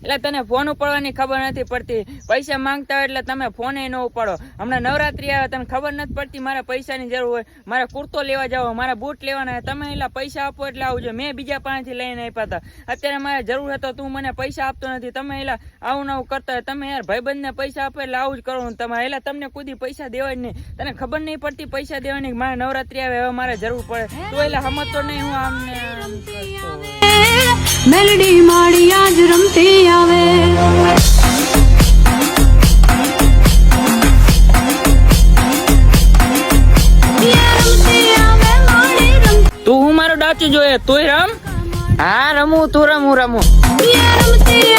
એટલે તને ફોન ઉપાડવાની ખબર નથી પડતી, પૈસા માંગતા હોય એટલે તમે ફોન ન ઉપાડો. હમણાં નવરાત્રી આવે, તને ખબર નથી પડતી મારે પૈસાની જરૂર હોય, મારે કુર્તો લેવા જાવ, મારા બૂટ લેવાના, તમે એટલે પૈસા આપો એટલે આવજો. મેં બીજા પાસેથી લઈને આપ્યા હતા, અત્યારે મારે જરૂર હતો, તું મને પૈસા આપતો નથી, તમે એટલે આવું નવું કરતા હોય. તમે યાર ભાઈબંધને પૈસા આપો એટલે આવું જ કરું તમારે, એટલે તમને કોઈ પૈસા દેવા જ નહીં. તને ખબર નહીં પડતી પૈસા દેવાની, મારે નવરાત્રી આવે હવે મારે જરૂર પડે, તું એટલે સમજતો નહીં. હું આમને આમ કરતો મેલડી માડી આજ રમતી આવે. તું હું મારું ડાચું જોઈએ, તું રમ. હા રમું, તું રમું. રમતી